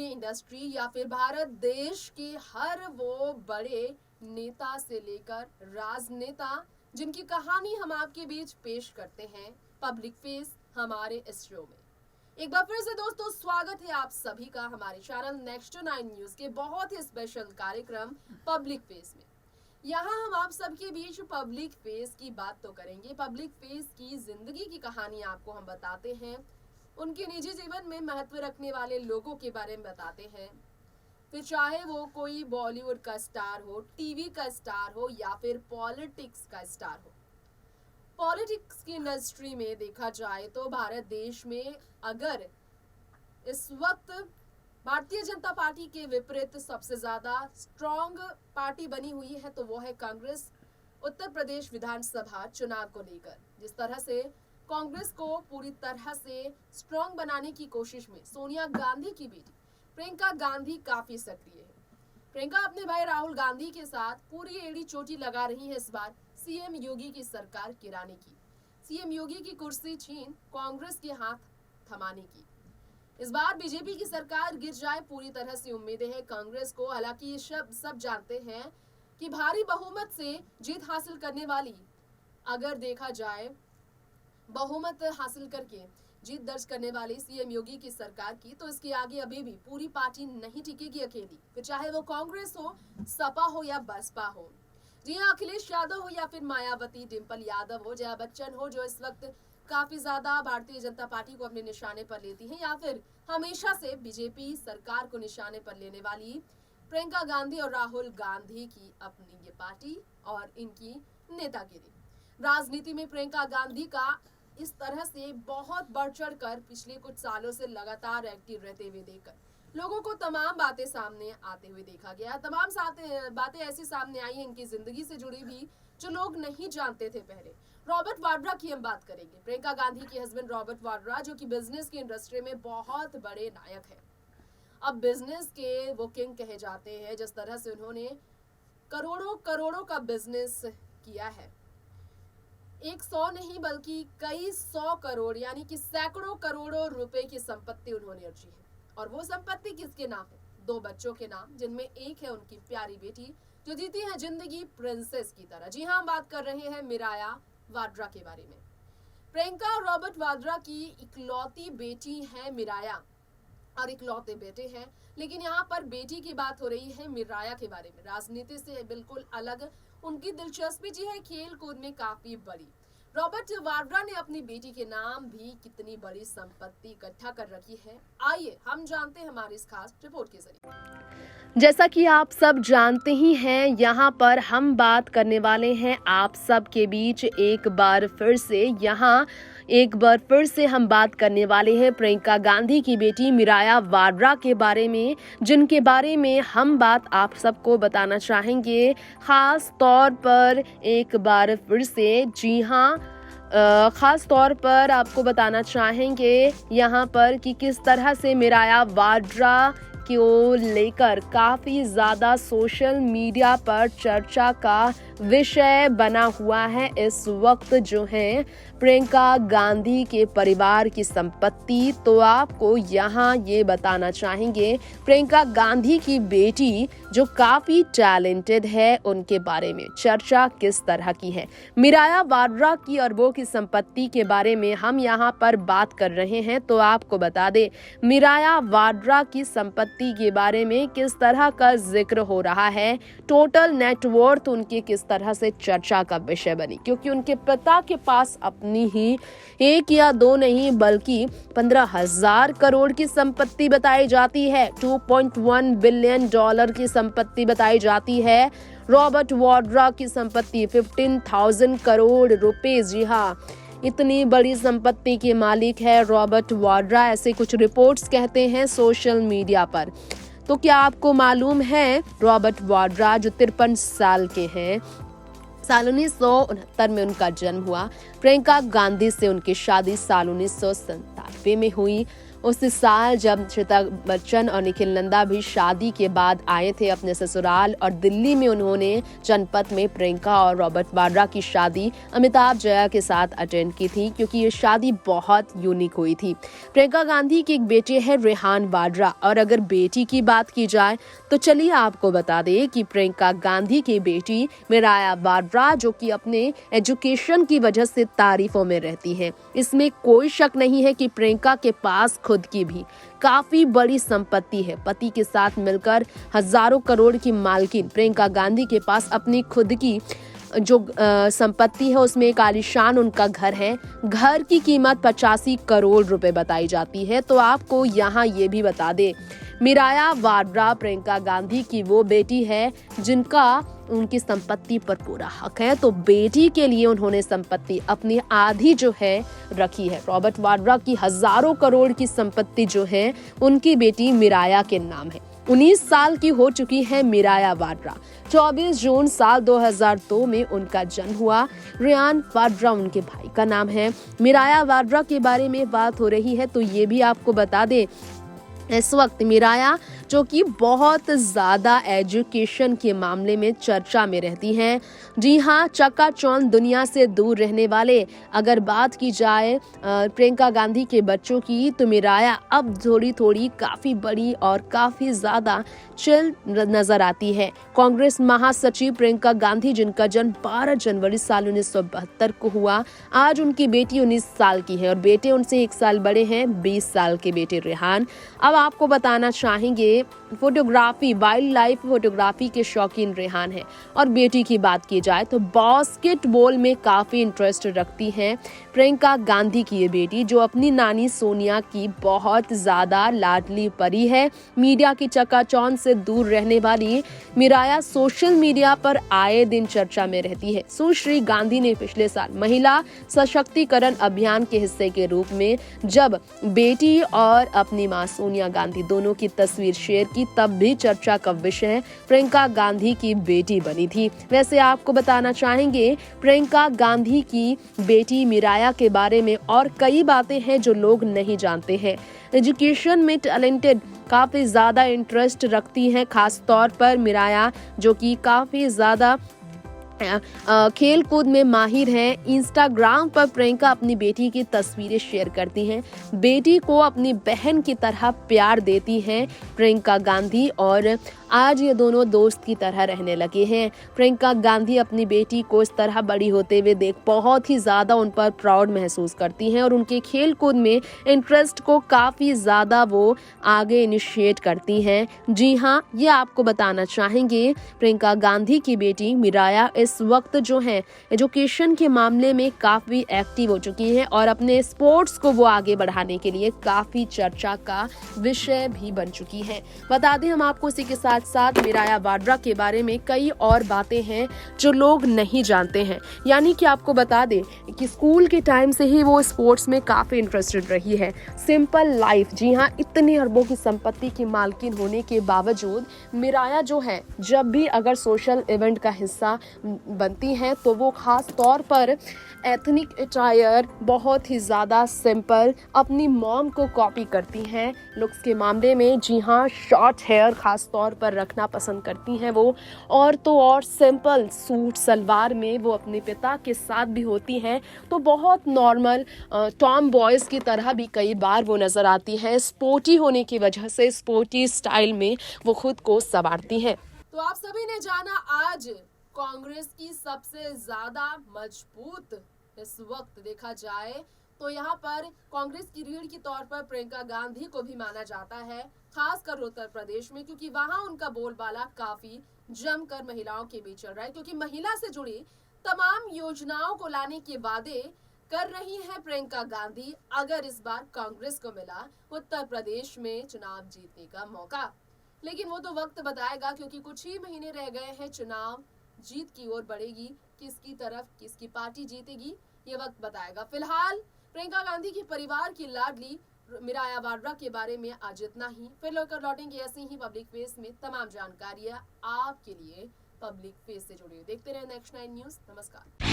Industry या फिर भारत देश के हर वो बड़े नेता से लेकर राजनेता जिनकी कहानी हम आपके बीच पेश करते हैं पब्लिक फेस हमारे इस शो में। एक बार फिर से दोस्तों स्वागत है आप सभी का हमारे चैनल नेक्स्ट 9 न्यूज के बहुत ही स्पेशल कार्यक्रम पब्लिक फेस में। यहाँ हम आप सबके बीच पब्लिक फेस की बात तो करेंगे, पब्लिक फेस की जिंदगी की कहानी आपको हम बताते हैं, उनके निजी जीवन में महत्व रखने वाले लोगों के बारे में बताते हैं। फिर चाहे वो कोई बॉलीवुड का स्टार हो, टीवी का स्टार हो या फिर पॉलिटिक्स का स्टार हो। पॉलिटिक्स की इंडस्ट्री में देखा जाए तो भारत देश में अगर इस वक्त भारतीय जनता पार्टी के विपरीत सबसे ज्यादा स्ट्रॉन्ग पार्टी बनी हुई है तो वो है कांग्रेस। उत्तर प्रदेश विधानसभा चुनाव को लेकर जिस तरह से कांग्रेस को पूरी तरह से स्ट्रॉन्ग बनाने की कोशिश में सोनिया गांधी की बेटी प्रियंका गांधी काफी सक्रिय है। प्रियंका अपने भाई राहुल गांधी के साथ पूरी एड़ी चोटी लगा रही है इस बार सीएम योगी की सरकार गिराने की, सीएम योगी की कुर्सी छीन कांग्रेस के हाथ थमाने की। इस बार बीजेपी की सरकार गिर जाए पूरी तरह से उम्मीदें हैं कांग्रेस को। हालांकि ये सब जानते हैं कि भारी बहुमत से जीत हासिल करने वाली, अगर देखा जाए बहुमत हासिल करके जीत दर्ज करने वाली सीएम योगी की सरकार की, तो इसके आगे अभी भी पूरी पार्टी नहीं टिकेगी अकेली, फिर चाहे वो कांग्रेस हो, सपा हो या बसपा हो। जी हाँ, अखिलेश यादव हो या फिर मायावती, डिंपल यादव हो, जया बच्चन हो जो इस वक्त काफी ज्यादा भारतीय जनता पार्टी को अपने निशाने पर लेती हैं, या फिर हमेशा से बीजेपी सरकार को निशाने पर लेने वाली प्रियंका गांधी और राहुल गांधी की अपनी ये पार्टी और इनकी नेतागिरी। राजनीति में प्रियंका गांधी का इस तरह से बहुत बढ़ चढ़ कर पिछले कुछ सालों से लगातार एक्टिव रहते हुए देखकर लोगों को तमाम बातें सामने आते हुए देखा गया। तमाम बातें ऐसी सामने आई हैं इनकी जिंदगी से जुड़ी भी जो लोग नहीं जानते थे पहले। रॉबर्ट वाड्रा की हम बात करेंगे। प्रियंका गांधी के हस्बैंड रॉबर्ट वाड्रा जो कि बिजनेस की इंडस्ट्री में बहुत बड़े नायक हैं। अब बिजनेस के वो किंग कहे जाते हैं, जिस तरह से उन्होंने करोड़ों करोड़ों का बिजनेस किया है। 100 नहीं बल्कि कई 100 करोड़ यानी कि सैकड़ों करोड़ों रुपए की संपत्ति उन्होंने अर्जी है। और वो संपत्ति किसके नाम है? 2 बच्चों के नाम, जिनमें एक है उनकी प्यारी बेटी जो जीती है जिंदगी प्रिंसेस की तरह। जी हाँ, हम बात कर रहे हैं मिराया वाड्रा के बारे में। प्रियंका और रॉबर्ट वाड्रा की इकलौती बेटी है मिराया और इकलौते बेटे हैं, लेकिन यहाँ पर बेटी की बात हो रही है मिराया के बारे में। राजनीति से बिल्कुल अलग उनकी दिलचस्पी जी है खेल कूद में काफी बड़ी। रॉबर्ट वाड्रा ने अपनी बेटी के नाम भी कितनी बड़ी संपत्ति इकट्ठा कर रखी है, आइए हम जानते हैं हमारी इस खास रिपोर्ट के जरिए। जैसा कि आप सब जानते ही हैं, यहाँ पर हम बात करने वाले हैं आप सब के बीच एक बार फिर से हम बात करने वाले हैं प्रियंका गांधी की बेटी मिराया वाड्रा के बारे में, जिनके बारे में हम बात आप सबको बताना चाहेंगे। खास तौर पर एक बार फिर से, जी हाँ, खास तौर पर आपको बताना चाहेंगे यहाँ पर कि किस तरह से मिराया वाड्रा को लेकर काफी ज्यादा सोशल मीडिया पर चर्चा का विषय बना हुआ है इस वक्त जो है प्रियंका गांधी के परिवार की संपत्ति। तो आपको यहाँ ये बताना चाहेंगे प्रियंका गांधी की बेटी जो काफी टैलेंटेड है, उनके बारे में चर्चा किस तरह की है। मिराया वाड्रा की अरबों की संपत्ति के बारे में हम यहाँ पर बात कर रहे हैं। तो आपको बता दें मिराया वाड्रा की संपत्ति के बारे में किस तरह का जिक्र हो रहा है, टोटल नेटवर्थ उनकी किस तरह से चर्चा का विषय बनी, क्योंकि उनके पिता के पास अपनी ही 1 या 2 नहीं बल्कि 15,000 करोड़ की संपत्ति बताई जाती है। $2.1 बिलियन की संपत्ति बताई जाती है। रॉबर्ट वाड्रा की संपत्ति 15,000 करोड़ रुपए। जी हाँ, इतनी बड़ी संपत्ति के मालिक है रॉबर्ट वाड्रा, ऐसे कुछ रिपोर्ट्स कहते हैं सोशल मीडिया पर। तो क्या आपको मालूम है रॉबर्ट वाड्रा जो 53 साल के हैं, साल 1969 में उनका जन्म हुआ। प्रियंका गांधी से उनकी शादी साल 1997 में हुई। उस साल जब श्वेता बच्चन और निखिल नंदा भी शादी के बाद आए थे अपने ससुराल, और दिल्ली में उन्होंने जनपथ में प्रियंका और रॉबर्ट वाड्रा की शादी अमिताभ जया के साथ अटेंड की थी, क्योंकि ये शादी बहुत यूनिक हुई थी। प्रियंका गांधी के एक बेटे हैं रेहान वाड्रा, और अगर बेटी की बात की जाए तो चलिए आपको बता दें कि प्रियंका गांधी की बेटी मिराया वाड्रा, जो कि अपने एजुकेशन की वजह से तारीफों में रहती है। इसमें कोई शक नहीं है कि प्रियंका के पास खुद की भी काफी बड़ी संपत्ति है। पति के साथ मिलकर हजारों करोड़ की मालकिन प्रियंका गांधी के पास अपनी खुद की जो संपत्ति है, उसमें एक आलीशान उनका घर है। घर की कीमत 85 करोड़ रुपए बताई जाती है। तो आपको यहाँ ये भी बता दे, मिराया वाड्रा प्रियंका गांधी की वो बेटी है जिनका उनकी संपत्ति पर पूरा हक है। तो बेटी के लिए उन्होंने संपत्ति अपनी आधी जो है रखी है। रॉबर्ट वाड्रा की हजारों करोड़ की संपत्ति जो है उनकी बेटी मिराया के नाम है। 19 साल की हो चुकी है मिराया वाड्रा। 24 जून साल 2002 में उनका जन्म हुआ। रेहान वाड्रा उनके भाई का नाम है। मिराया वाड्रा के बारे में बात हो रही है तो ये भी आपको बता दे, इस वक्त मिराया जो कि बहुत ज़्यादा एजुकेशन के मामले में चर्चा में रहती हैं। जी हाँ, चकाचौंध दुनिया से दूर रहने वाले अगर बात की जाए प्रियंका गांधी के बच्चों की, तो मिराया अब थोड़ी थोड़ी काफ़ी बड़ी और काफ़ी ज़्यादा चिल नज़र आती है। कांग्रेस महासचिव प्रियंका गांधी, जिनका जन्म 12 जनवरी साल 1972 को हुआ, आज उनकी बेटी 19 साल की है और बेटे उनसे 1 साल बड़े हैं, 20 साल के बेटे रेहान। अब आपको बताना चाहेंगे, फोटोग्राफी, वाइल्ड लाइफ फोटोग्राफी के शौकीन रेहान है। और बेटी की बात की जाए तो बास्केटबॉल में काफी इंटरेस्ट रखती हैं प्रियंका गांधी की ये बेटी, जो अपनी नानी सोनिया की बहुत ज्यादा लाडली परी है। मीडिया की चकाचौंध से दूर रहने वाली मिराया सोशल मीडिया पर आए दिन चर्चा में रहती है। सुश्री गांधी ने पिछले साल महिला सशक्तिकरण अभियान के हिस्से के रूप में जब बेटी और अपनी मां सोनिया गांधी दोनों की तस्वीर शेयर की, तब भी चर्चा का विषय प्रियंका गांधी की बेटी बनी थी। वैसे आपको बताना चाहेंगे, प्रियंका गांधी की बेटी मिराया के बारे में और कई बातें हैं जो लोग नहीं जानते हैं। एजुकेशन में टैलेंटेड, काफी ज्यादा इंटरेस्ट रखती हैं, खास तौर पर मिराया जो कि काफी ज्यादा खेल कूद में माहिर हैं। इंस्टाग्राम पर प्रियंका अपनी बेटी की तस्वीरें शेयर करती हैं। बेटी को अपनी बहन की तरह प्यार देती हैं प्रियंका गांधी, और आज ये दोनों दोस्त की तरह रहने लगे हैं। प्रियंका गांधी अपनी बेटी को इस तरह बड़ी होते हुए देख बहुत ही ज़्यादा उन पर प्राउड महसूस करती हैं और उनके खेल कूद में इंटरेस्ट को काफ़ी ज़्यादा वो आगे इनिशिएट करती हैं। जी हाँ, ये आपको बताना चाहेंगे, प्रियंका गांधी की बेटी मिराया इस वक्त जो है एजुकेशन के मामले में काफ़ी एक्टिव हो चुकी है और अपने स्पोर्ट्स को वो आगे बढ़ाने के लिए काफ़ी चर्चा का विषय भी बन चुकी है। बता दें हम आपको इसी के साथ साथ मिराया वाड्रा के बारे में कई और बातें हैं जो लोग नहीं जानते हैं। यानी कि आपको बता दें कि स्कूल के टाइम से ही वो स्पोर्ट्स में काफ़ी इंटरेस्टेड रही है। सिंपल लाइफ, जी हाँ, इतने अरबों की संपत्ति की मालकिन होने के बावजूद मिराया जो है जब भी अगर सोशल इवेंट का हिस्सा बनती हैं तो वो खास तौर पर एथनिक अटायर, बहुत ही ज़्यादा सिंपल, अपनी मॉम को कॉपी करती हैं लुक्स के मामले में। जी हाँ, शॉर्ट हेयर खास तौर पर रखना पसंद करती हैं वो, और तो और सिंपल सूट सलवार में वो अपने पिता के साथ भी होती हैं। तो बहुत नॉर्मल टॉम बॉयज़ की तरह भी कई बार वो नज़र आती हैं। स्पोर्टी होने की वजह से स्पोर्टी स्टाइल में वो खुद को संवारती हैं। तो आप सभी ने जाना आज कांग्रेस की सबसे ज्यादा मजबूत, इस वक्त देखा जाए तो यहाँ पर कांग्रेस की रीढ़ के तौर पर प्रियंका गांधी को भी माना जाता है, खासकर उत्तर प्रदेश में, क्योंकि वहां उनका बोलबाला काफी जमकर महिलाओं के बीच चल रहा है। क्योंकि महिला से जुड़ी तमाम योजनाओं को लाने के वादे कर रही है प्रियंका गांधी, अगर इस बार कांग्रेस को मिला उत्तर प्रदेश में चुनाव जीतने का मौका। लेकिन वो तो वक्त बताएगा, क्योंकि कुछ ही महीने रह गए हैं, चुनाव जीत की ओर बढ़ेगी। किसकी तरफ किसकी पार्टी जीतेगी ये वक्त बताएगा। फिलहाल प्रियंका गांधी के परिवार की लाडली मिराया वाड्रा के बारे में आज इतना ही। फिर लेकर लौटेंगे ऐसी ही पब्लिक फेस में तमाम जानकारियां आपके लिए पब्लिक फेस से जुड़ी। देखते रहे नेक्स्ट 9 न्यूज। नमस्कार।